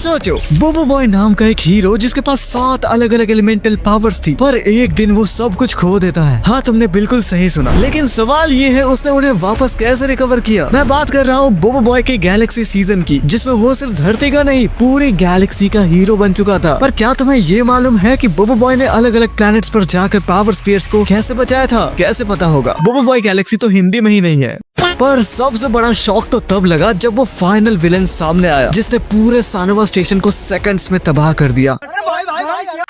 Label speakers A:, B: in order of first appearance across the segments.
A: सोचो, बोबो बॉय नाम का एक हीरो जिसके पास 7 अलग अलग एलिमेंटल पावर्स थी, पर एक दिन वो सब कुछ खो देता है। हाँ, तुमने बिल्कुल सही सुना, लेकिन सवाल ये है उसने उन्हें वापस कैसे रिकवर किया। मैं बात कर रहा हूँ बोबो बॉय के गैलेक्सी सीजन की, जिसमें वो सिर्फ धरती का नहीं पूरी गैलेक्सी का हीरो बन चुका था। पर क्या तुम्हें ये मालूम है कि बोबो बॉय ने अलग अलग प्लैनेट्स पर जाकर पावर स्फीयर्स को कैसे बचाया था? कैसे पता होगा? बोबो बॉय गैलेक्सी तो हिंदी में ही नहीं है। पर सबसे बड़ा शॉक तो तब लगा जब वो फाइनल विलन सामने आया, जिसने पूरे सानोवा स्टेशन को सेकंड्स में तबाह कर दिया।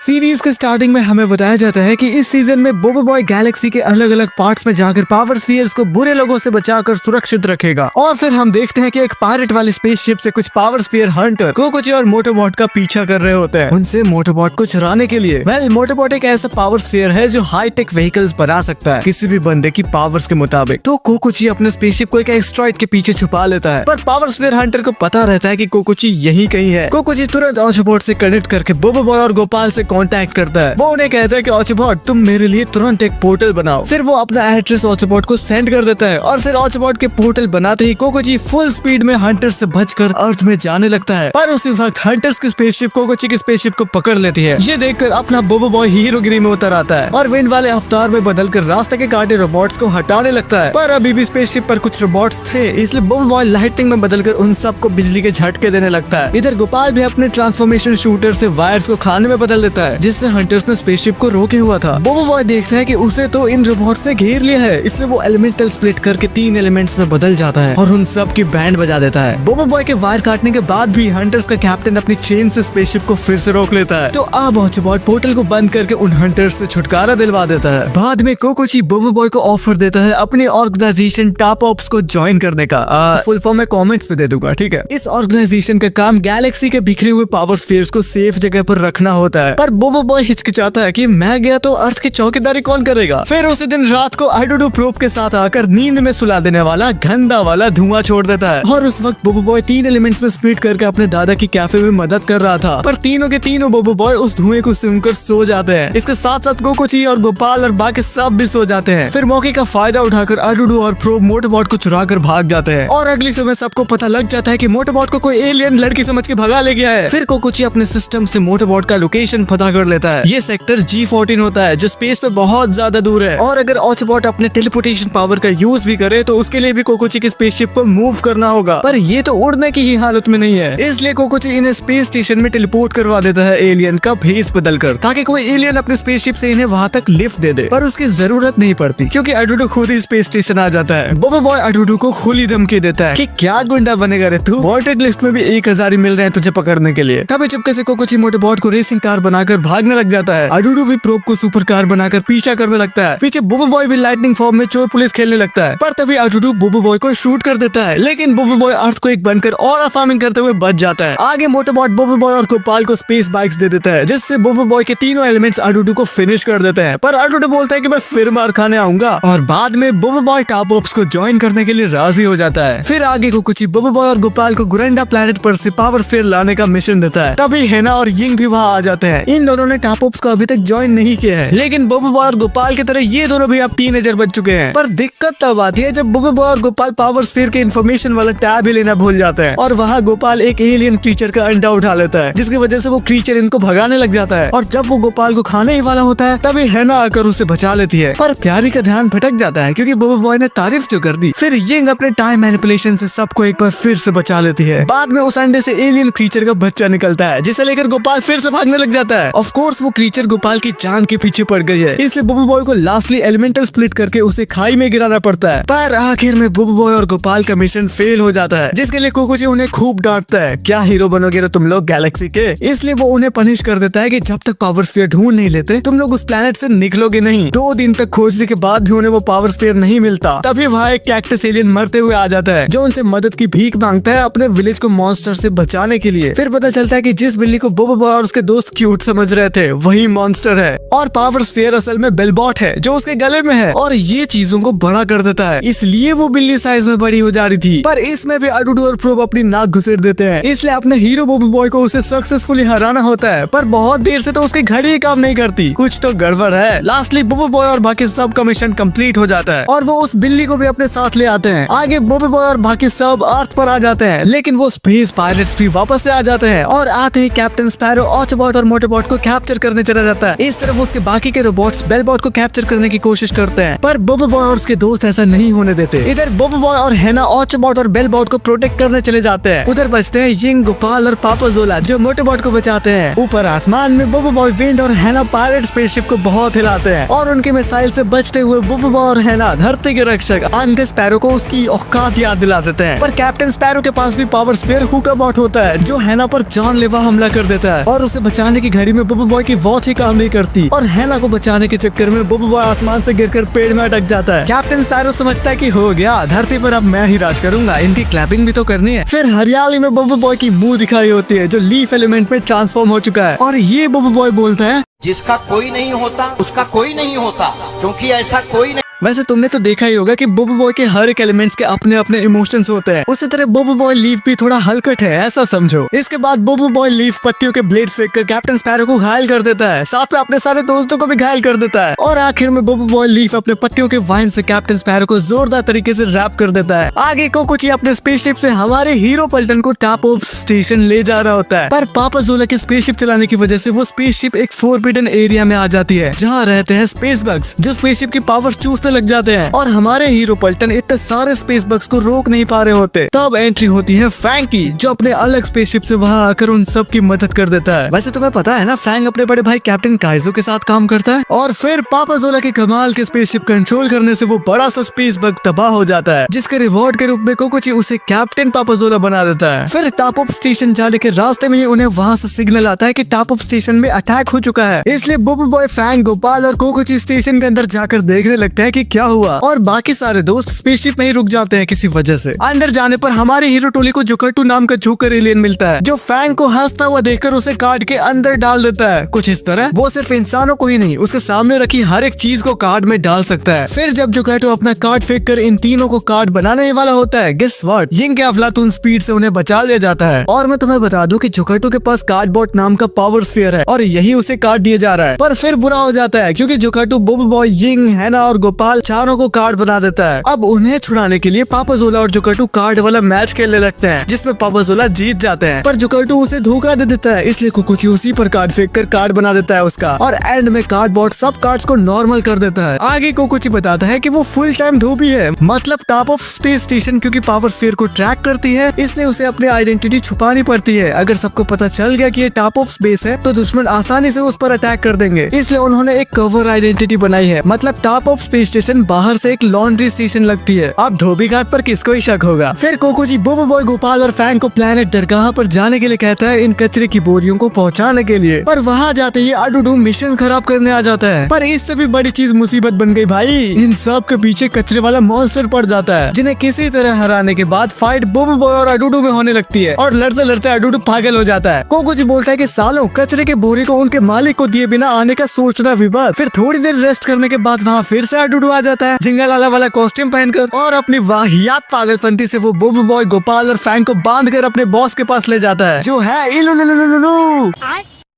A: सीरीज के स्टार्टिंग में हमें बताया जाता है कि इस सीजन में बोबो बॉय गैलेक्सी के अलग अलग पार्ट्स में जाकर पावर स्फीयर्स को बुरे लोगों से बचाकर सुरक्षित रखेगा। और फिर हम देखते हैं कि एक पायरेट वाली स्पेसशिप से कुछ पावर स्फीयर हंटर कोकोची और मोटोबॉट का पीछा कर रहे होते हैं, उनसे मोटोबॉट को चुराने के लिए। मोटोबॉट एक ऐसा पावर स्फीयर है जो हाईटेक व्हीकल्स बना सकता है किसी भी बंदे की पावर्स के मुताबिक। तो कोकोची अपने स्पेसशिप को एक एस्टेरॉयड के पीछे छुपा लेता है, पर पावर स्फीयर हंटर को पता रहता है कि कोकोची यही कहीं है। कोकोची तुरंत ऑटोबॉट से कनेक्ट करके बोबो बॉय और गोपाल से कांटेक्ट करता है। वो उन्हें कहता है कि ऑटोबॉट तुम मेरे लिए तुरंत एक पोर्टल बनाओ। फिर वो अपना एड्रेस ऑटोबॉट को सेंड कर देता है और फिर ऑटोबॉट के पोर्टल बनाते ही कोकोची फुल स्पीड में हंटर्स से बचकर अर्थ में जाने लगता है। पर उसी वक्त हंटर्स की स्पेसशिप कोकोची की स्पेसशिप को पकड़ लेती है। ये देखकर अपना बोबो बॉय हीरोगिरी में उतर आता है और विंड वाले अवतार में बदलकर रास्ते के कांटे रोबोट्स को हटाने लगता है। पर अभी भी स्पेसशिप पर कुछ रोबोट्स थे, इसलिए बोबो बॉय लाइटिंग में बदलकर उन सबको बिजली के झटके देने लगता है। इधर गोपाल भी अपने ट्रांसफॉर्मेशन शूटर से वायर्स को खाने में बदल देता है, जिससे हंटर्स ने स्पेसशिप को रोके हुआ था। बोबो बॉय देखता है कि उसे तो इन रोबोट्स ने घेर लिया है, इसलिए वो एलिमेंटल स्प्लिट करके 3 एलिमेंट्स में बदल जाता है और उन सब की बैंड बजा देता है। बोबो बॉय के वायर काटने के बाद भी हंटर्स का कैप्टन अपनी चेन से स्पेसशिप को फिर से रोक लेता है। तो अब ऑटोबॉट पोर्टल को बंद करके उन हंटर्स से छुटकारा दिलवा देता है। बाद में कोकोची बोबो बॉय को ऑफर देता है अपनी ऑर्गेनाइजेशन टॉप ऑप्स को ज्वाइन करने का। फुल फॉर्म में कमेंट्स में दे दूंगा, ठीक है। इस ऑर्गेनाइजेशन का काम गैलेक्सी के बिखरे हुए पावर स्फीयर्स को सेफ जगह पर रखना होता है। पर बोबो बॉय हिचकिचाता है कि मैं गया तो अर्थ की चौकीदारी कौन करेगा। फिर उसी दिन रात को आइडोडो प्रोब के साथ आकर नींद में सुला देने वाला गंदा वाला धुआं छोड़ देता है। और उस वक्त बोबो बॉय 3 एलिमेंट्स में स्प्लिट करके अपने दादा की कैफे में मदद कर रहा था, पर तीनों के तीनों बोबो बॉय उस धुएं को सुनकर सो जाते हैं। इसके साथ साथ कोकोची और गोपाल और बाकी सब भी सो जाते हैं। फिर मौके का फायदा उठाकर आइडोडो और प्रोब मोटोबॉट को चुरा कर भाग जाते हैं और अगली सुबह सबको पता लग जाता है कि मोटोबॉट को कोई एलियन लड़की समझ के भगा ले गया है। फिर कोकोची अपने सिस्टम से मोटोबॉट का लोकेशन पता कर लेता है। ये सेक्टर G14 होता है जो स्पेस पे बहुत ज्यादा दूर है, और अगर ऑटोबॉट अपने टेलीपोर्टेशन पावर का यूज भी करे तो उसके लिए भी कोकोची की स्पेसशिप को मूव करना होगा। पर ये तो उड़ने की ही हालत में नहीं है, इसलिए कोकोची इन्हें स्पेस स्टेशन में टेलीपोर्ट करवा देता है एलियन का भेस बदलकर, ताकि कोई एलियन अपने स्पेसशिप से इन्हें वहां तक लिफ्ट दे दे। पर उसकी जरूरत नहीं पड़ती क्योंकि आइडोडो खुद ही स्पेस स्टेशन आ जाता है। बोबो बॉय आइडोडो को खुली धमकी देता है कि क्या गुंडा बनेगा रे तू, वांटेड लिस्ट में भी 1000 ही मिल रहे हैं तुझे पकड़ने के लिए। तभी चुपके से कोकोची मोटोबॉट को रेसिंग कार बनाकर भागने लग जाता है। आइडोडो भी प्रोब को सुपर कार बनाकर पीछा करने लगता है। पीछे बोबो बॉय भी लाइटनिंग फॉर्म में चोर पुलिस खेलने लगता है, पर तभी आइडोडो बोबो बॉय को शूट कर देता है, लेकिन बोबो बॉय अर्थक्वेक बनकर और फार्मिंग करते हुए बच जाता है। आगे मोटोबॉट बोबो बॉय और गोपाल को स्पेस बाइक्स दे देता है, जिससे बोबो बॉय के तीनों एलिमेंट्स आइडोडो को फिनिश कर देते हैं। पर आइडोडो बोलता है कि मैं फिर मार खाने आऊंगा, और बाद में बोबो बॉय टॉप ऑप्स को ज्वाइन करने के लिए राजी हो जाता है। फिर आगे कोकोची बोबो बॉय और गोपाल को गुरेंडा प्लैनेट पर से पावर स्फीयर लाने का मिशन देता है। तभी हेना और यिंग भी वहाँ आ जाते हैं। इन दोनों ने टॉप ऑप्स को अभी तक ज्वाइन नहीं किया है, लेकिन बोबो बॉय और गोपाल की तरह ये दोनों भी अब टीनेजर बन चुके हैं। पर दिक्कत तब आती है जब बोबो बॉय और गोपाल पावर स्फीयर के इन्फॉर्मेशन वाला टैब ही लेना भूल जाते हैं, और वहाँ गोपाल एक एलियन क्रीचर का अंडा उठा लेता है, जिसकी वजह से वो क्रीचर इनको भगाने लग जाता है। और जब वो गोपाल को खाने ही वाला होता है तभी हेना आकर उसे बचा लेती है। पर प्यारी का ध्यान भटक जाता है क्योंकि बोबो बॉय ने तारीफ जो कर दी। फिर यिंग अपने टाइम मैनिपुलेशन से सबको एक बार फिर से बचा लेती है। बाद में उस अंडे से एलियन क्रीचर का बच्चा निकलता है, जिसे लेकर गोपाल फिर से भागने लग जाता है। ऑफ कोर्स वो क्रीचर गोपाल की जान के पीछे पड़ गई है, इसलिए बोबो बॉय को लास्टली एलिमेंटल स्प्लिट करके उसे खाई में गिराना पड़ता है। पर आखिर में बोबो बॉय और गोपाल का मिशन फेल हो जाता है, जिसके लिए कोकोची उन्हें खूब डांटता है, क्या हीरो बनोगे तुम लोग गैलेक्सी के। इसलिए वो उन्हें पनिश कर देता है कि जब तक पावर स्फीयर ढूंढ नहीं लेते तुम लोग उस प्लेनेट से निकलोगे नहीं। 2 दिन तक खोजने के बाद भी उन्हें वो पावर स्फीयर नहीं मिलता। तभी वहाँ एक कैक्टस एलियन मरते हुए आ जाता है, जो उनसे मदद की भीख मांगता है अपने विलेज को मॉन्स्टर से बचाने के लिए। फिर पता चलता है कि जिस बिल्ली को बोबो बॉय और उसके दोस्त क्यूट समझ समझ रहे थे वही मॉन्स्टर है। और पावर स्फीयर असल में बेलबॉट है जो उसके गले में है और ये चीजों को बड़ा कर देता है, इसलिए वो बिल्ली साइज में बड़ी हो जा रही थी। पर इसमें भी अडूडू और प्रोब अपनी नाक घुसेड़ देते हैं, इसलिए अपने हीरो बॉबी बॉय को उसे सक्सेसफुली हराना होता है। पर बहुत देर से तो उसकी घड़ी काम नहीं करती, कुछ तो गड़बड़ है। लास्टली बॉबी बॉय और बाकी सब का मिशन कंप्लीट हो जाता है और वो उस बिल्ली को भी अपने साथ ले आते हैं। आगे बॉबी बॉय और बाकी सब अर्थ पर आ जाते हैं, लेकिन वो स्पेस पायरेट्स भी वापस से आ जाते हैं और आते ही कैप्टन स्पैरो ऑटोबॉट और मोटोबॉट को कैप्चर करने चला जाता है। इस तरफ उसके बाकी के रोबोट्स बेलबॉट को कैप्चर करने की कोशिश करते हैं, पर बॉबी बॉय और उसके दोस्त ऐसा नहीं होने देते। इधर बॉबी बॉय और हैना ऑटोबॉट और बेलबॉट को प्रोटेक्ट करने चले जाते हैं। उधर बचते हैं यिंग, गोपाल और पापा जोला जो मोटोबॉट को बचाते हैं। ऊपर आसमान में बॉबी बॉय, विंड और हैना पायरेट स्पेसशिप को बहुत हिलाते हैं और उनके मिसाइल से बचते हुए बॉबी बॉय और हैना धरती के रक्षक अंकल स्पैरो को उसकी औकात याद दिला देते हैं। पर कैप्टन स्पैरो के पास भी पावर स्फीयर हुकाबॉट होता है जो हैना पर जानलेवा हमला कर देता है और उसे बचाने की घड़ी में बॉबी बॉय की वॉच ही काम नहीं करती और हैना को बचाने के चक्कर में बॉबी बॉय आसमान से गिरकर पेड़ में अटक जाता है। कैप्टन स्पैरो समझता है कि हो गया, धरती पर अब मैं ही राज करूंगा, इनकी क्लैपिंग भी तो करनी है। फिर हरियाली में बॉबी बॉय की मुंह दिखाई होती है जो लीफ एलिमेंट में ट्रांसफॉर्म हो चुका है और ये बॉबी बॉय बोलता है,
B: जिसका कोई नहीं होता उसका कोई नहीं होता, क्योंकि ऐसा कोई नहीं।
A: वैसे तुमने तो देखा ही होगा कि बॉबी बॉय के हर एक एलिमेंट्स के अपने अपने इमोशंस होते हैं, उसी तरह बॉबी बॉय लीफ भी थोड़ा हलकट है, ऐसा समझो। इसके बाद बॉबी बॉय लीफ पत्तियों के ब्लेड्स फेंककर कैप्टन स्पैरो को घायल कर देता है, साथ में अपने सारे दोस्तों को भी घायल कर देता है और आखिर में बॉबी बॉय लीफ अपने पत्तियों के वाइन से कैप्टन स्पैरो को जोरदार तरीके से रैप कर देता है। आगे कोकोची अपने स्पेसशिप से हमारे हीरो पल्टन को टापोप स्टेशन ले जा रहा होता है, पर पापा जोला के स्पेसशिप चलाने की वजह से वो स्पेसशिप एक फोरबिडन एरिया में आ जाती है जहाँ रहते हैं स्पेस बग्स जो स्पेसशिप की पावर चूसने लग जाते हैं और हमारे हीरो पल्टन इतने सारे स्पेस बग्स को रोक नहीं पा रहे होते। तब एंट्री होती है फैंग की जो अपने अलग स्पेसशिप से वहां आकर उन सब की मदद कर देता है। वैसे तुम्हें पता है ना, फैंग अपने बड़े भाई कैप्टन काइजो के साथ काम करता है और फिर पापा जोला के कमाल के स्पेसशिप कंट्रोल करने से वो बड़ा सा स्पेस बग तबाह हो जाता है, जिसके रिवॉर्ड के रूप में कोकोची उसे कैप्टन पापा जोला बना देता है। फिर टापअप स्टेशन जाने के रास्ते में ही उन्हें वहाँ से सिग्नल आता है कि टापअप स्टेशन में अटैक हो चुका है, इसलिए बॉबी बॉय, फैंग, गोपाल और कोकोची स्टेशन के अंदर जाकर देखने लगते हैं कि क्या हुआ और बाकी सारे दोस्त स्पेसशिप में ही रुक जाते हैं किसी वजह से। अंदर जाने पर हमारे हीरो टोली को जोकर्टू नाम का जोकर एलियन मिलता है जो फैंग को हंसता हुआ देखकर उसे काट के अंदर डाल देता है। कुछ इस तरह वो सिर्फ इंसानों को ही नहीं उसके सामने रखी हर एक चीज को कार्ड में डाल सकता है। फिर जब जोकर्टू अपना कार्ड फेंक कर इन तीनों को कार्ड बनाने वाला होता है, गेस व्हाट, यिंग के अफलातून स्पीड से उन्हें बचा लिया जाता है। और मैं तुम्हें बता दूं कि जोकर्टू के पास कार्डबॉट नाम का पावर स्फीयर है और यही उसे कार्ड दिया जा रहा है। पर फिर बुरा हो जाता है क्योंकि जोकर्टू बॉबी बॉय, यिंग, हैना और गोपाल चारों को कार्ड बना देता है। अब उन्हें छुड़ाने के लिए पापा जोला और जोकर्टू कार्ड वाला मैच खेलने लगते हैं जिसमें पापा जोला जीत जाते हैं, पर जोकर्टू उसे धोखा दे देता है, इसलिए कोकोची उसी पर कार्ड फेंक कर कार्ड बना देता है उसका और एंड में कार्डबॉट सब कार्ड्स को नॉर्मल कर देता है। आगे कोकोची बताता है कि वो फुल टाइम धोबी है, मतलब टॉप ऑफ स्पेस स्टेशन क्योंकि पावर स्फीयर को ट्रैक करती है इसलिए उसे अपनी आइडेंटिटी छुपानी पड़ती है। अगर सबको पता चल गया कि ये टॉप ऑफ स्पेस है तो दुश्मन आसानी से उस पर अटैक कर देंगे, इसलिए उन्होंने एक कवर आइडेंटिटी बनाई है, मतलब टॉप ऑफ स्पेस स्टेशन बाहर से एक लॉन्ड्री स्टेशन लगती है। अब धोबी घाट पर किसको ही शक होगा। फिर कोकोची बॉबी बॉय, गोपाल और फैंग को प्लेनेट दरगाह पर जाने के लिए कहता है इन कचरे की बोरियों को पहुंचाने के लिए, पर वहां जाते ही अडूडू मिशन खराब करने आ जाता है। पर इससे भी बड़ी चीज मुसीबत बन गई भाई, इन सब के पीछे कचरे वाला मॉन्स्टर पड़ जाता है जिन्हें किसी तरह हराने के बाद फाइट बॉबी बॉय और अडूडू में होने लगती है और लड़ते लड़ते अडूडू पागल हो जाता है। कोकोची बोलता है कि सालों कचरे के बोरी को उनके मालिक को दिए बिना आने का सोचना विवाद। फिर थोड़ी देर रेस्ट करने के बाद वहाँ फिर से अडूडू आ जाता है जिंगालाला वाला कॉस्ट्यूम पहनकर और अपनी वाहियात पागलपंती से वो बॉबी बॉय, गोपाल और फैंग को बांधकर अपने बॉस के पास ले जाता है जो है इलुलुलुलुलु।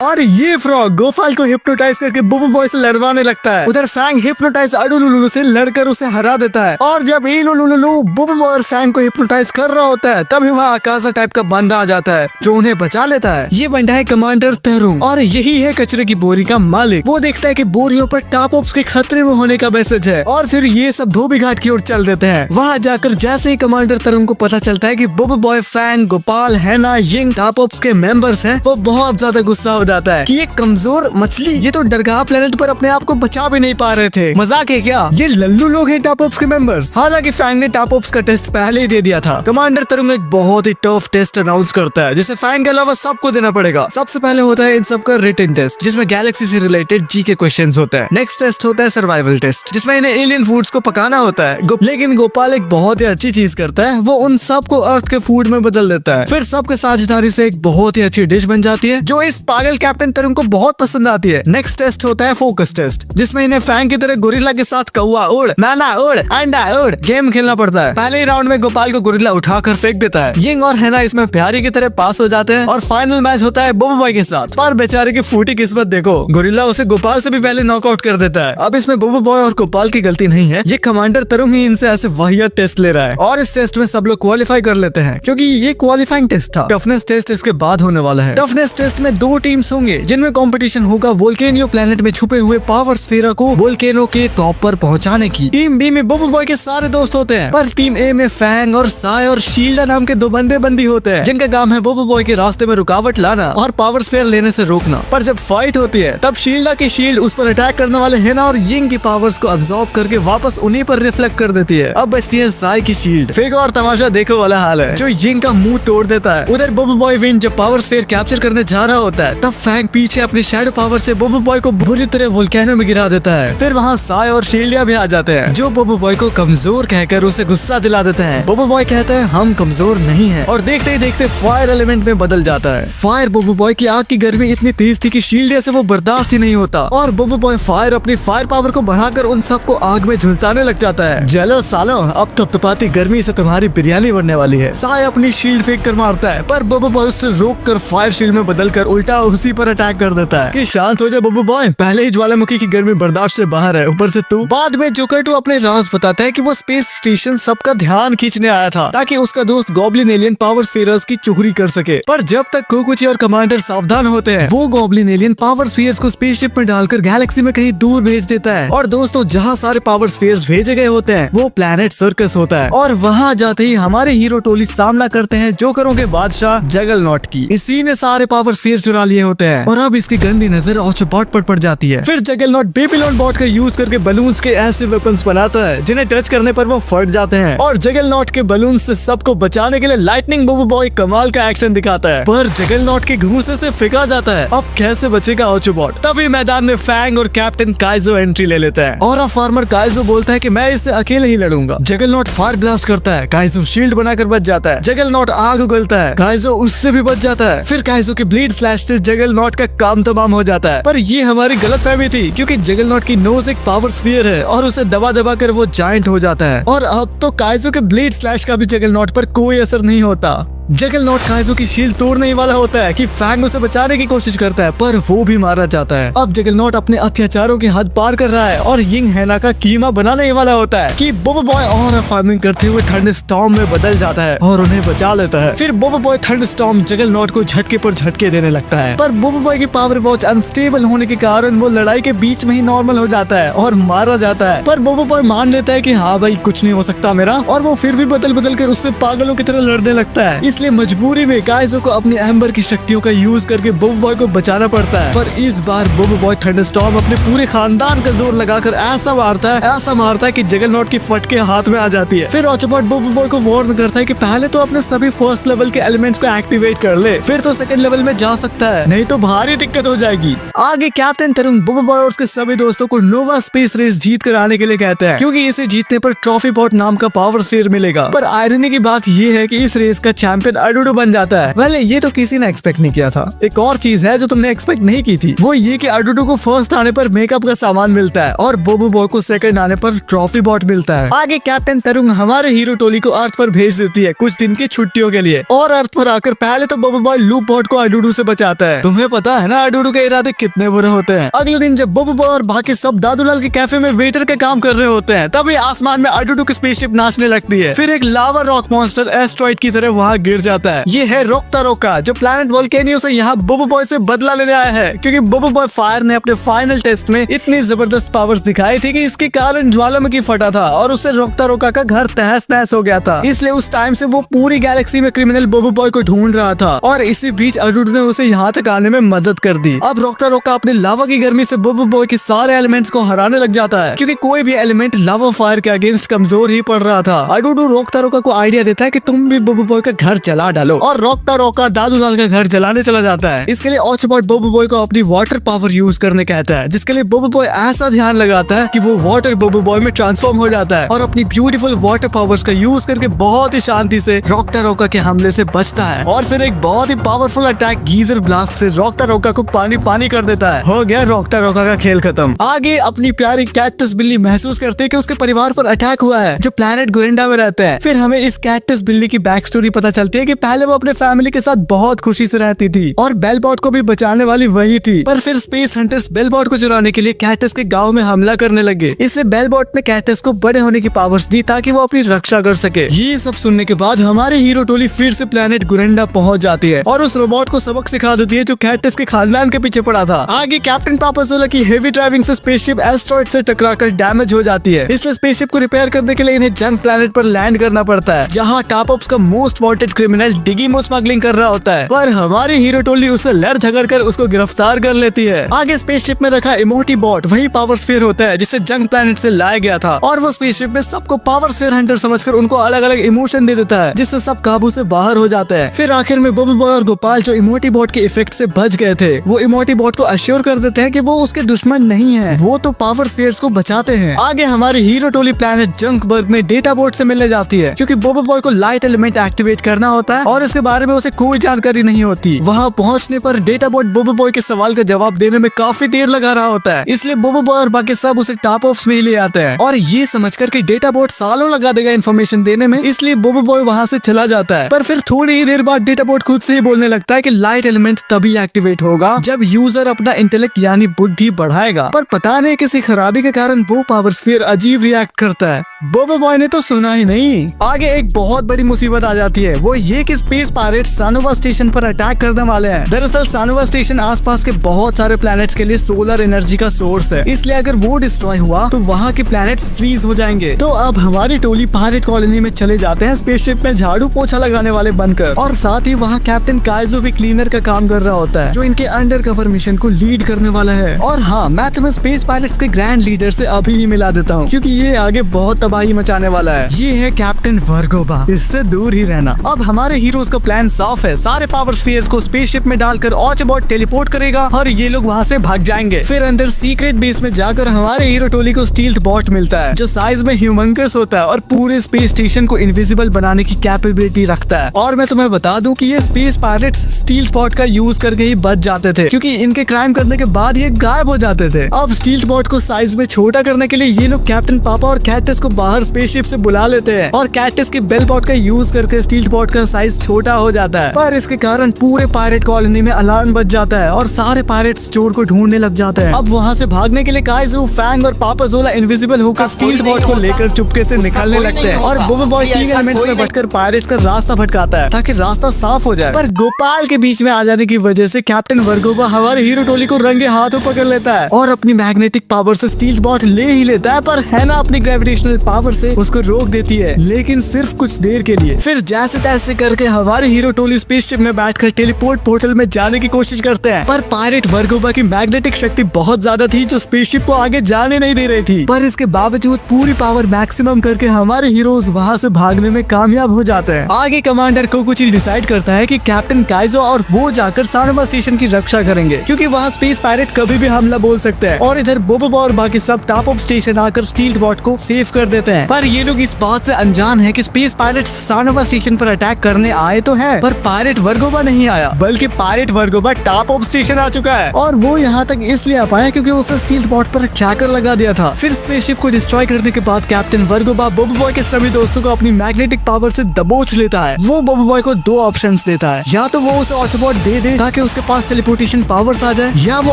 A: और ये फ्रॉग गोपाल को हिप्नोटाइज करके बॉबी बॉय से लड़वाने लगता है। उधर फैंग हिप्नोटाइज अडुलुलु से लड़कर उसे हरा देता है और जब इलुलुलु बॉबी बॉय और फैंग को हिप्नोटाइज कर रहा होता है तभी वहाँ आकाशा टाइप का बंदा आ जाता है जो उन्हें बचा लेता है। ये बंदा है कमांडर तेरुंग और यही है कचरे की बोरी का मालिक। वो देखता है कि बोरियों पर टॉप ऑप्स के खतरे में होने का मैसेज है और फिर ये सब धोबी घाट की ओर चल देते हैं। वहाँ जाकर जैसे ही कमांडर तेरुंग को पता चलता है कि बॉबी बॉय, फैंग, गोपाल, हैना, यिंग टॉप ऑप्स के मेंबर्स हैं, वो बहुत ज्यादा गुस्सा हो जाता है कि ये कमजोर मछली, ये तो दरगाह प्लेनेट पर अपने आप को बचा भी नहीं पा रहे थे, मजाक है क्या, ये लल्लू लोग हैं टॉप ऑप्स के मेंबर्स। हालांकि फैंग ने टॉप ऑप्स का टेस्ट पहले ही दे दिया था। कमांडर तेरुंग एक बहुत ही टफ टेस्ट अनाउंस करता है जिसे फैंग के अलावा सबको देना पड़ेगा। सबसे पहले होता है इन सब का रिटन टेस्ट जिसमें गैलेक्सी से रिलेटेड जीके क्वेश्चंस होते हैं। नेक्स्ट टेस्ट होता है सर्वाइवल टेस्ट जिसमें इन्हें एलियन फूड्स को पकाना होता है। लेकिन गोपाल एक बहुत ही अच्छी चीज करता है, वो उन सबको अर्थ के फूड में बदल देता है। फिर सबके साझेदारी से एक बहुत ही अच्छी डिश बन जाती है जो इस पागल कैप्टन तरुण को बहुत पसंद आती है। नेक्स्ट टेस्ट होता है फोकस टेस्ट, जिसमें इन्हें फैंग की तरह गोरिल्ला के साथ कौवा उड़, नाना उड़, अंडा उड़ गेम खेलना पड़ता है। पहले ही राउंड में गोपाल को गोरिल्ला उठाकर फेंक देता है। यिंग और हैना इसमें प्यारी की तरह पास हो जाते हैं और फाइनल मैच होता है बोबो बॉय के साथ। पर बेचारे की फूटी किस्मत देखो, गोरिल्ला उसे गोपाल से भी पहले नॉकआउट कर देता है। अब इसमें बोबो बॉय और गोपाल की गलती नहीं है, ये कमांडर तरुण ही इनसे ऐसे वाहियात टेस्ट ले रहा है और इस टेस्ट में सब लोग क्वालिफाई कर लेते हैं क्योंकि ये क्वालिफाइंग टेस्ट था। टफनेस टेस्ट इसके बाद होने वाला है। टफनेस टेस्ट में 2 टीम्स होंगे जिनमें कंपटीशन होगा वोल्केनो प्लेनेट में छुपे हुए पावर स्फीयर को वोल्केनो के टॉप पर पहुंचाने की। टीम बी में बोबो बॉय के सारे दोस्त होते हैं, पर टीम ए में फैंग और साय और शील्डा नाम के 2 बंदी होते हैं जिनका काम है बोबो बॉय के रास्ते में रुकावट लाना और पावर स्फीयर लेने से रोकना। पर जब फाइट होती है तब शील्डा की शील्ड उस पर अटैक करने वाले हैना और यिंग की पावर्स को अब्सॉर्ब करके वापस उन्हीं पर रिफ्लेक्ट कर देती है। अब बचती है साय की शील्ड। फेंको और तमाशा देखो वाला हाल है, जो यिंग का मुंह तोड़ देता है। उधर बोबो बॉय विन जब पावर स्फीयर कैप्चर करने जा रहा होता है तब फैंग पीछे अपनी शैडो पावर से बोबो बॉय को बुरी तरह वोल्केनो में गिरा देता है। फिर वहाँ साय और शील्डिया भी आ जाते हैं जो बोबो बॉय को कमजोर कहकर उसे गुस्सा दिला देते हैं। बोबो बॉय कहता है हम कमजोर नहीं है और देखते ही देखते फायर एलिमेंट में बदल जाता है। फायर बोबो बॉय की आग की गर्मी इतनी तेज थी कि शील्डिया से वो बर्दाश्त ही नहीं होता और बोबो बॉय फायर अपनी फायर पावर को बढ़ाकर उन सबको आग में झुलसाने लग जाता है। चलो सालो, अब तपतपाती गर्मी से तुम्हारी बिरयानी बनने वाली है। साय अपनी शील्ड फेंक कर मारता है पर बोबो बॉय उससे रोक कर फायर शील्ड में बदलकर उल्टा उसी पर अटैक कर देता है कि शांत हो जाए बोबो बॉय, पहले ही ज्वालामुखी की गर्मी बर्दाश्त से बाहर है, ऊपर से तू। बाद में जोकर अपने राज बताता है कि वो स्पेस स्टेशन सबका ध्यान खींचने आया था ताकि उसका दोस्त गॉब्लिन एलियन पावर स्फीयर्स की चुगली कर सके। पर जब तक कोकुची और कमांडर सावधान होते हैं वो गॉब्लिन एलियन पावर स्फीयर्स को स्पेसशिप में डालकर गैलेक्सी में कहीं दूर भेज देता है। और दोस्तों, जहाँ सारे पावर स्फीयर्स भेजे गए होते हैं वो प्लेनेट सर्कस होता है और वहाँ जाते ही हमारे हीरो टोली सामना करते हैं जोकरों के बादशाह जगलनॉट की। इसी ने सारे पावर स्फीयर्स चुरा लिए होते हैं और अब इसकी गंदी नजर ऑटोबॉट पर पड़ जाती है। फिर जगलनॉट बेबीलोन बॉट का यूज करके बलून्स के ऐसे वेपन्स बनाता है जिन्हें टच करने पर वो फट जाते हैं और जगलनॉट के बलून से सबको बचाने के लिए लाइटनिंग बोबो बॉय कमाल का एक्शन दिखाता है पर जगलनॉट के घूंसे से फेंका जाता है। अब कैसे बचेगा ऑटोबॉट? तभी मैदान में फैंग और कैप्टन काइजो एंट्री ले लेता है और अब फार्मर काइजो बोलता है कि मैं इससे अकेले ही लड़ूंगा। जगलनॉट फायर ब्लास्ट करता है, काइजो शील्ड बनाकर बच जाता है। जगलनॉट आग उगलता है, काइजो उससे भी बच जाता है। फिर काइजो के ब्लीड स्लैश से जगलनॉट का काम तमाम हो जाता है। पर ये हमारी गलतफहमी थी क्योंकि जगलनॉट की नोज एक पावर स्फीयर है और उसे दबा दबा कर वो जायंट हो जाता है और अब तो काइजो के ब्लेड स्लैश का भी जगलनॉट पर कोई असर नहीं होता। जगलनॉट काइजो की शील्ड तोड़ने ही वाला होता है कि फैंग उसे बचाने की कोशिश करता है पर वो भी मारा जाता है। अब जगलनॉट अपने अत्याचारों की हद पार कर रहा है और यिंग हैना का कीमा बनाने ही वाला होता है कि बोबो बॉय और फार्मिंग करते हुए थंड स्टॉर्म में बदल जाता है और उन्हें बचा लेता है। फिर बोबो बॉय थंड स्टॉर्म जगलनॉट को झटके पर झटके देने लगता है पर बोबो बॉय की पावर वॉच अनस्टेबल होने के कारण वो लड़ाई के बीच में ही नॉर्मल हो जाता है और मारा जाता है। पर बोबो बॉय मान लेता है कि हाँ भाई कुछ नहीं हो सकता मेरा और वो फिर भी बदल बदल कर उससे पागलों की तरह लड़ने लगता है। इसलिए मजबूरी में काइजो को अपनी एम्बर की शक्तियों का यूज करके बोबो बॉय को बचाना पड़ता है। पर इस बार बोबो बॉय थंडरस्टॉर्म अपने पूरे खानदान का जोर लगाकर ऐसा मारता है कि जगलनॉट की फटके हाथ में आ जाती है। फिर ऑटोबॉट बोबो बॉय को वार्न करता है कि पहले तो अपने सभी फर्स्ट लेवल के एलिमेंट्स को एक्टिवेट कर ले, फिर तो सेकंड लेवल में जा सकता है, नहीं तो भारी दिक्कत हो जाएगी। आगे कैप्टन तरुण बोबो बॉय और उसके सभी दोस्तों को नोवा स्पेस रेस जीत कर आने के लिए कहते हैं क्योंकि इसे जीतने पर ट्रॉफी बॉट नाम का पावर स्फीयर मिलेगा। पर आयरनी की बात ये है कि इस रेस का चैंपियन अडूडू बन जाता है। पहले ये तो किसी ने एक्सपेक्ट नहीं किया था। एक और चीज है जो तुमने एक्सपेक्ट नहीं की थी, वो ये कि अडूडू को फर्स्ट आने पर मेकअप का सामान मिलता है और बोबो बॉय को सेकंड आने पर ट्रॉफी बॉट मिलता है। आगे कैप्टन तरुण हमारे हीरो टोली को अर्थ पर भेज देती है कुछ दिन की छुट्टियों के लिए और अर्थ पर आकर पहले तो बोबो बॉय लूप बॉट को अडूडू से बचाता है। तुम्हें पता है ना अडूडू के इरादे कितने बुरे होते हैं। अगले दिन जब बोबो बॉय और बाकी सब दादूलाल के कैफे में वेटर का काम कर रहे होते हैं तभी आसमान में अडूडू की स्पेसशिप नाचने लगती है। फिर एक लावा रॉक मॉन्स्टर एस्ट्रॉइड की तरह वहाँ गिर जाता है। ये है रोकता रोका जो प्लैनेट वोल्केनियो से यहाँ बोबो बॉय से बदला लेने आया है क्योंकि बोबो बॉय फायर ने अपने फाइनल टेस्ट में इतनी जबरदस्त पावर्स दिखाई थी कि इसके कारण ज्वालामुखी फटा था और उससे रोकता रोका का घर तहस नहस हो गया था। इसलिए उस टाइम से वो पूरी गैलेक्सी में क्रिमिनल बोबो बॉय को ढूंढ रहा था और इसी बीच अडूडू ने उसे यहाँ तक आने में मदद कर दी। अब रोकता रोका अपने लावा की गर्मी से बोबो बॉय के सारे एलिमेंट्स को हराने लग जाता है क्योंकि कोई भी एलिमेंट लावा फायर के अगेंस्ट कमजोर ही पड़ रहा था। अडूडू रोकता रोका को आइडिया देता है कि तुम भी बोबो बॉय का घर चला डालो। और रोकता रोका दादू लाल का घर जलाने चला जाता है। इसके लिए ऑटोबॉट बोबो बॉय को अपनी वाटर पावर यूज करने कहता है, जिसके लिए बोबो बॉय ऐसा ध्यान लगाता है कि वो वाटर बोबो बॉय में ट्रांसफॉर्म हो जाता है और अपनी ब्यूटीफुल वाटर पावर्स का यूज करके बहुत ही शांति से रोकता रोका के हमले से बचता है। और फिर एक बहुत ही पावरफुल अटैक गीजर ब्लास्ट से रोकता रोका को पानी पानी कर देता है। हो गया रोकता रोका का खेल खत्म। आगे अपनी प्यारी कैक्टस बिल्ली महसूस करते है कि उसके परिवार पर अटैक हुआ है जो प्लेनेट गुरिंडा में रहते हैं। फिर हमें इस कैक्टस बिल्ली की बैक स्टोरी पता चलती है कि पहले वो अपने फैमिली के साथ बहुत खुशी से रहती थी और बेलबॉट को भी बचाने वाली वही थी। पर फिर स्पेस हंटर्स बेलबॉट को चुराने के लिए कैक्टस के गांव में हमला करने लगे। इसलिए बेलबॉट ने कैक्टस को बड़े होने की पावर्स दी ताकि वो अपनी रक्षा कर सके। ये सब सुनने के बाद हमारे हीरो टोली फिर से प्लेनेट गुरिंडा पहुंच जाती है और उस रोबोट को सबक सिखा देती है जो कैक्टस के खानदान के पीछे पड़ा था। आगे कैप्टन पापासोला की हेवी ड्राइविंग से स्पेसशिप एस्ट्रॉइड से टकराकर डैमेज हो जाती है। इसलिए स्पेसशिप को रिपेयर करने के लिए इन्हें जंक प्लेनेट पर लैंड करना पड़ता है, जहाँ टापऑप्स का मोस्ट वांटेड क्रिमिनल डिगीमो स्मगलिंग कर रहा होता है। पर हमारी हीरो टोली उससे लड़ झगड़ कर उसको गिरफ्तार कर लेती है। आगे स्पेसशिप में रखा इमोटी बॉट वही पावर स्फीयर होता है जिसे जंक प्लेनेट से लाया गया था और वो स्पेसशिप में सबको पावर स्फीयर हंटर समझकर उनको अलग अलग इमोशन दे देता है, जिससे सब काबू से बाहर हो जाते हैं। फिर आखिर में बोबो बॉय और गोपाल जो इमोटी बॉट के इफेक्ट से बच गए थे, वो इमोटी बॉट को अश्योर कर देते हैं कि वो उसके दुश्मन नहीं है, वो तो पावर स्फीयर्स को बचाते हैं। आगे हमारी हीरो टोली प्लेनेट जंकबर्ग में डेटा बोट से मिलने जाती है क्योंकि बोबो बॉय को लाइट एलिमेंट एक्टिवेट करना होता है और इसके बारे में उसे कोई जानकारी नहीं होती। वहाँ पहुँचने पर डेटा बोट बोबो बॉय के सवाल का जवाब देने में काफी देर लगा रहा होता है, इसलिए बोबो बॉय और बाकी सब उसे टॉप ऑफ्स में ही ले आते हैं और ये समझकर कि डेटा बोट सालों लगा देगा इन्फॉर्मेशन देने में, इसलिए बोबो बॉय वहाँ से चला जाता है। पर फिर थोड़ी ही देर बाद डेटा बोट खुद से ही बोलने लगता है कि लाइट एलिमेंट तभी एक्टिवेट होगा जब यूजर अपना इंटेलेक्ट यानी बुद्धि बढ़ाएगा। पर पता नहीं किसी खराबी के कारण वो पावर स्फीयर अजीब रिएक्ट करता है। बोबो बॉय ने तो सुना ही नहीं। आगे एक बहुत बड़ी मुसीबत आ जाती है, वो ये कि स्पेस पायरेट्स सानोवा स्टेशन पर अटैक करने वाले हैं। दरअसल सानोवा स्टेशन आसपास के बहुत सारे प्लैनेट्स के लिए सोलर एनर्जी का सोर्स है, इसलिए अगर वो डिस्ट्रॉय हुआ तो वहाँ के प्लैनेट्स फ्रीज हो जाएंगे। तो अब हमारी टोली पायरेट कॉलोनी में चले जाते हैं स्पेसशिप में झाड़ू पोछा लगाने वाले बनकर, और साथ ही वहाँ कैप्टन काइजो भी क्लीनर का काम कर रहा होता है जो इनके अंडर कवर मिशन को लीड करने वाला है। और हाँ, मैं तुम्हें स्पेस पायरेट्स के ग्रैंड लीडर से अभी ही मिला देता हूँ क्योंकि ये आगे बहुत तबाही मचाने वाला है। ये है कैप्टन वर्गोबा, इससे दूर ही रहना। अब हमारे हीरोज का प्लान साफ है, सारे पावर स्फीयर्स को स्पेसशिप में डालकर ऑटोबॉट टेलीपोर्ट करेगा और ये लोग वहाँ से भाग जाएंगे। फिर अंदर सीक्रेट बेस में जाकर हमारे हीरो टोली को स्टील्थ बॉट मिलता है जो साइज में ह्यूमंगस होता है और पूरे स्पेस स्टेशन को इनविजिबल बनाने की कैपेबिलिटी रखता है। और मैं तुम्हें बता दूं कि ये स्पेस पायरेट्स स्टील्थ बॉट का यूज करके ही बच जाते थे क्योंकि इनके क्राइम करने के बाद ये गायब हो जाते थे। अब स्टील्थ बॉट को साइज में छोटा करने के लिए ये लोग कैप्टन पापा और कैक्टस को बाहर स्पेसशिप से बुला लेते हैं और कैक्टस के बेल बॉट का यूज करके स्टील्थ बॉट का साइज छोटा हो जाता है। पर इसके कारण पूरे पायरेट कॉलोनी में अलार्म बज जाता है और सारे पायरेट्स चोर को ढूंढने लग जाते हैं। अब वहाँ से भागने के लिए काइजो, फैंग और पापाजोला इनविजिबल होकर स्टील्थ बॉट को लेकर चुपके से निकलने लगते हैं और बोबो बॉय 3 एलिमेंट्स में बटकर पायरेट्स का रास्ता भटकाता है ताकि रास्ता साफ हो जाए। पर गोपाल के बीच में आ जाने की वजह से कैप्टन वर्गोबा हमारे हीरो टोली को रंगे हाथों पकड़ लेता है और अपनी मैग्नेटिक पावर से स्टील्थ बॉट ले ही लेता है, पर हैना अपनी ग्रेविटेशनल पावर से उसको रोक देती है, लेकिन सिर्फ कुछ देर के लिए। फिर जैसे तैसे करके हमारे हीरो टोली स्पेसशिप में बैठकर टेलीपोर्ट पोर्टल में जाने की कोशिश करते हैं, पर पायरेट वर्गोबा की मैग्नेटिक शक्ति बहुत ज्यादा थी जो स्पेसशिप को आगे जाने नहीं दे रही थी। पर इसके बावजूद पूरी पावर मैक्सिमम करके हमारे हीरोज वहाँ से भागने में कामयाब हो जाते हैं। आगे कमांडर कोकुची डिसाइड करता है कि कैप्टन काइजो और वो जाकर सानोवा स्टेशन की रक्षा करेंगे क्योंकि वहाँ स्पेस पायरेट कभी भी हमला बोल सकते हैं, और इधर बोबो बॉय और बाकी सब टॉप ऑफ स्टेशन आकर स्टील्थ बॉट को सेव कर देते हैं। पर ये लोग इस बात से अनजान है कि स्पेस पायरेट्स सानोवा स्टेशन पर अटैक करने आए तो है, पर पायरेट वर्गोबा नहीं आया, बल्कि पायरेट वर्गोबा टॉप ऑफ स्टेशन आ चुका है और वो यहाँ तक इसलिए आ पाया क्योंकि उसने स्टील्थ बॉट पर ट्रैकर लगा दिया था। फिर स्पेसशिप को डिस्ट्रॉय करने के बाद कैप्टन वर्गोबा बोबो बॉय के सभी दोस्तों को अपनी मैग्नेटिक पावर से दबोच लेता है। वो बोबो बॉय को 2 ऑप्शंस देता है, या तो वो उसे ऑटोबॉट दे दे ताकि उसके पास टेलीपोर्टेशन पावर्स आ जाए, या वो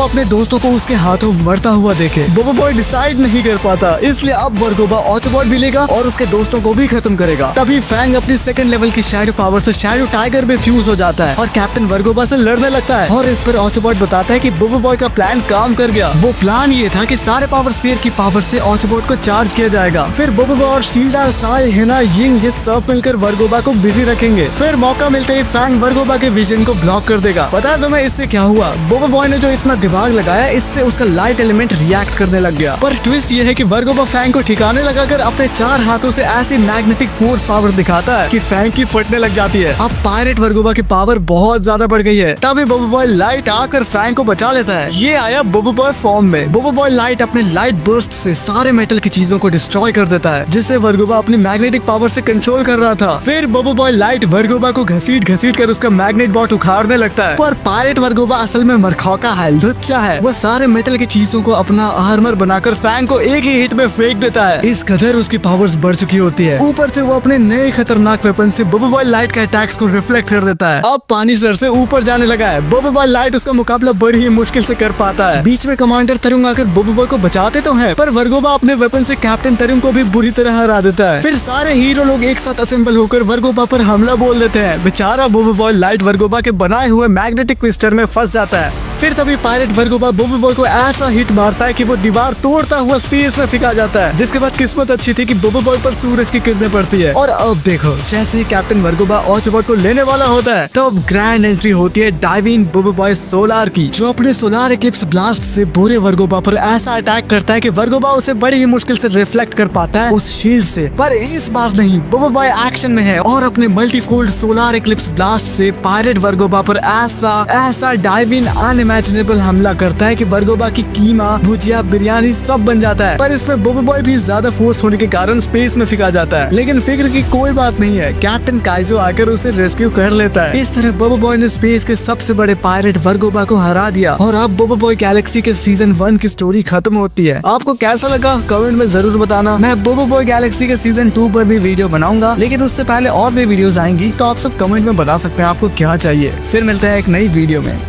A: अपने दोस्तों को उसके हाथों मरता हुआ देखे। बोबो बॉय डिसाइड नहीं कर पाता, इसलिए अब वर्गोबा ऑटोबॉट भी लेगा और उसके दोस्तों को भी खत्म करेगा। तभी फैंग अपनी सेकंड लेवल की शैडो पावर से शैडो टाइगर में फ्यूज हो जाता है और कैप्टन वर्गोबा से लड़ने लगता है, और इस पर ऑटोबॉट बताता है कि बोबो बॉय का प्लान काम कर गया। वो प्लान ये था कि सारे पावर स्फीयर की पावर से ऑटोबॉट को चार्ज किया जाएगा। फिर बोबो बॉय और शील्डा, साय, हेना, यिंग ये सब मिलकर वर्गोबा को बिजी रखेंगे। फिर मौका मिलते ही फैंग वर्गोबा के विजन को ब्लॉक कर देगा। पता है तुम्हें इससे क्या हुआ? बोबो बॉय ने जो इतना दिमाग लगाया इससे उसका लाइट एलिमेंट रिएक्ट करने लग गया। पर ट्विस्ट ये है कि वर्गोबा फैंग को ठिकाने लगाकर अपने 4 हाथों से ऐसी मैग्नेटिक फोर्स पावर दिखाता है कि फैंग की फटने लग जाती है। अब पायरेट वर्गोबा की पावर बहुत ज्यादा बढ़ गई है। तभी बबू बॉय लाइट आकर फैंग को बचा लेता है। ये आया बबू बॉय फॉर्म में। बबू बॉय लाइट अपने लाइट बर्स्ट से सारे मेटल की चीजों को डिस्ट्रॉय कर देता है, जिसे वर्गोबा अपनी मैग्नेटिक पावर से कंट्रोल कर रहा था। फिर बबू बॉय लाइट वर्गोबा को घसीट घसीट कर उसका मैग्नेट बॉट उखाड़ने लगता है। पर पायरेट वर्गोबा असल में मरखौका है, लुच्चा है। वो सारे मेटल की चीजों को अपना आर्मर बनाकर फैंग को एक ही हिट में फेंक देता है। इस कदर उसकी पावर्स बढ़ चुकी होती है। ऊपर से वो अपने नए खतरनाक वेपन से बबू बॉय लाइट के अटैक्स को रिफ्लेक्ट कर देता है। अब पानी सर से ऊपर जाने लगा है। बबू बॉय लाइट उसका मुकाबला बड़ी ही मुश्किल से कर पाता है। बीच में कमांडर तरुंग आकर बबू बॉय को बचाते तो हैं, पर वर्गोबा अपने वेपन से कैप्टन तरुंग को भी बुरी तरह हरा देता है। फिर सारे हीरो लोग एक साथ असेंबल होकर वर्गोबा पर हमला बोल देते हैं। बेचारा बबू बॉय लाइट वर्गोबा के बनाए हुए मैग्नेटिक ट्विस्टर में फंस जाता है। फिर तभी पायरेट वर्गोबा बबू बॉय को ऐसा हिट मारता है कि वो दीवार तोड़ता हुआ स्पेस में फेंका जाता है। जिसके बाद किस्मत अच्छी थी कि बबू बॉय पर सूरज की किरणें पड़ती है। और अब देखो, जैसे ही कैप्टन वर्गोबा ऑटोबॉट को लेने वाला होता है, तो अब ग्रैंड एंट्री होती है डाइविन बबू बॉय सोलार की, जो अपने सोलार इक्लिप्स ब्लास्ट से बुरे वर्गोबा पर ऐसा अटैक करता है कि वर्गोबा उसे बड़ी ही मुश्किल से रिफ्लेक्ट कर पाता है उस शील्ड से। पर इस बार नहीं, बबू बॉय एक्शन में है और अपने मल्टीफोल्ड सोलार इक्लिप्स ब्लास्ट से पायरेट वर्गोबा पर ऐसा डाइविन अनइमेजिनेबल हमला करता है कि वर्गोबा की कीमा, भुजिया, बिरयानी सब बन जाता है। पर इसमें बबू बॉय भी ज्यादा फोर्स होने के कारण स्पेस में फेंका जाता है। लेकिन फिक्र की कोई बात नहीं है, कैप्टन काइजो आकर उसे रेस्क्यू कर लेता है। इस तरह बबू बॉय ने स्पेस के सबसे बड़े पायरेट वर्गोबा को हरा दिया। और अब बबू बॉय गैलेक्सी के सीजन 1 की स्टोरी खत्म होती है। आपको कैसा लगा कमेंट में जरूर बताना। मैं बबू बॉय गैलेक्सी के सीजन 2 पर भी वीडियो बनाऊंगा, लेकिन उससे पहले और भी वीडियोस आएंगी, तो आप सब कमेंट में बता सकते हैं आपको क्या चाहिए। फिर मिलते हैं एक नई वीडियो में।